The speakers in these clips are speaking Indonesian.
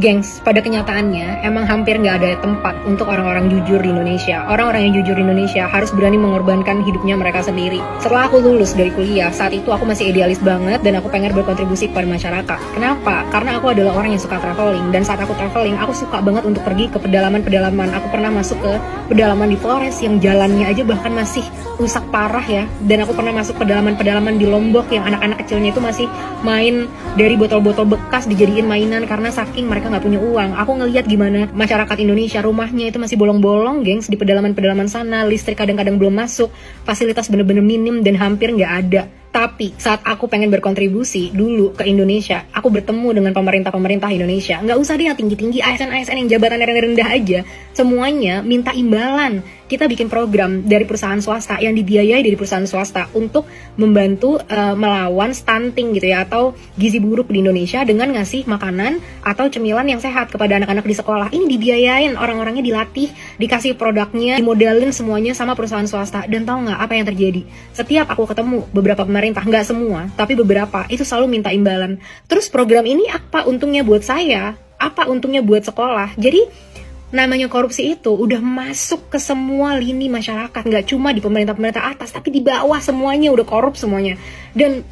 Gengs, pada kenyataannya emang hampir nggak ada tempat untuk orang-orang jujur di Indonesia. Orang-orang yang jujur di Indonesia harus berani mengorbankan hidupnya mereka sendiri. Setelah aku lulus dari kuliah, saat itu aku masih idealis banget dan aku pengen berkontribusi kepada masyarakat. Kenapa? Karena aku adalah orang yang suka traveling, dan saat aku traveling, aku suka banget untuk pergi ke pedalaman-pedalaman. Aku pernah masuk ke pedalaman di Flores yang jalannya aja bahkan masih rusak parah ya. Dan aku pernah masuk pedalaman-pedalaman di Lombok yang anak-anak kecilnya itu masih main dari botol-botol bekas dijadiin mainan karena saking mereka nggak punya uang. Aku ngelihat gimana masyarakat Indonesia rumahnya itu masih bolong-bolong, gengs, di pedalaman-pedalaman sana. Listrik kadang-kadang belum masuk, fasilitas bener-bener minim dan hampir nggak ada. Tapi saat aku pengen berkontribusi dulu ke Indonesia, aku bertemu dengan pemerintah-pemerintah Indonesia. Nggak usah deh yang tinggi-tinggi, ASN-ASN yang jabatannya rendah aja. Semuanya minta imbalan. Kita bikin program dari perusahaan swasta yang dibiayai dari perusahaan swasta untuk membantu melawan stunting gitu ya, atau gizi buruk di Indonesia dengan ngasih makanan atau cemilan yang sehat kepada anak-anak di sekolah. Ini dibiayain, orang-orangnya dilatih, dikasih produknya, dimodalin semuanya sama perusahaan swasta. Dan tahu nggak apa yang terjadi? Setiap aku ketemu beberapa pemerintah, nggak semua, tapi beberapa, itu selalu minta imbalan. Terus program ini apa untungnya buat saya? Apa untungnya buat sekolah? Jadi namanya korupsi itu udah masuk ke semua lini masyarakat, nggak cuma di pemerintah-pemerintah atas, tapi di bawah semuanya udah korup semuanya. Dan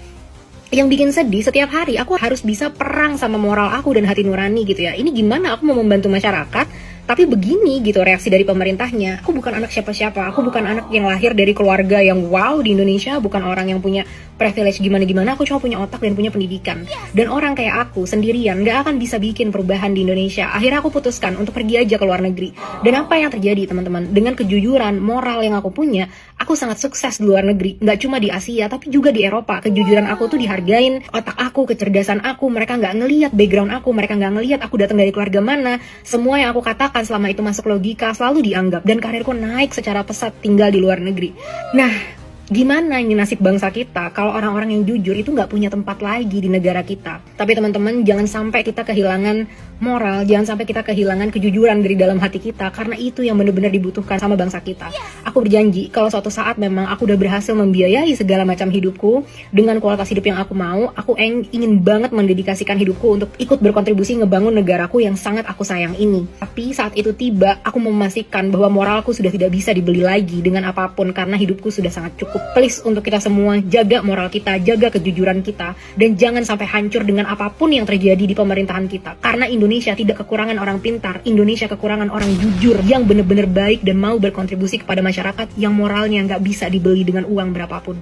yang bikin sedih, setiap hari aku harus bisa perang sama moral aku dan hati nurani gitu ya. Ini gimana aku mau membantu masyarakat, tapi begini gitu reaksi dari pemerintahnya. Aku bukan anak siapa-siapa, aku bukan anak yang lahir dari keluarga yang wow di Indonesia, bukan orang yang punya privilege gimana-gimana, aku cuma punya otak dan punya pendidikan. Dan orang kayak aku sendirian gak akan bisa bikin perubahan di Indonesia. Akhirnya aku putuskan untuk pergi aja ke luar negeri. Dan apa yang terjadi teman-teman? Dengan kejujuran moral yang aku punya, aku sangat sukses di luar negeri. Gak cuma di Asia, tapi juga di Eropa. Kejujuran aku tuh dihargain, otak aku, kecerdasan aku, mereka gak ngelihat background aku, mereka gak ngelihat aku datang dari keluarga mana. Semua yang aku katakan selama itu masuk logika selalu dianggap, dan karirku naik secara pesat tinggal di luar negeri. Nah, gimana ini nasib bangsa kita kalau orang-orang yang jujur itu nggak punya tempat lagi di negara kita? Tapi teman-teman, jangan sampai kita kehilangan moral, jangan sampai kita kehilangan kejujuran dari dalam hati kita, karena itu yang benar-benar dibutuhkan sama bangsa kita. Aku berjanji kalau suatu saat memang aku udah berhasil membiayai segala macam hidupku dengan kualitas hidup yang aku mau, aku ingin banget mendedikasikan hidupku untuk ikut berkontribusi ngebangun negaraku yang sangat aku sayang ini. Tapi saat itu tiba, aku memastikan bahwa moralku sudah tidak bisa dibeli lagi dengan apapun, karena hidupku sudah sangat cukup. Please, untuk kita semua, jaga moral kita, jaga kejujuran kita, dan jangan sampai hancur dengan apapun yang terjadi di pemerintahan kita. Karena Indonesia tidak kekurangan orang pintar, Indonesia kekurangan orang jujur yang benar-benar baik dan mau berkontribusi kepada masyarakat, yang moralnya nggak bisa dibeli dengan uang berapapun.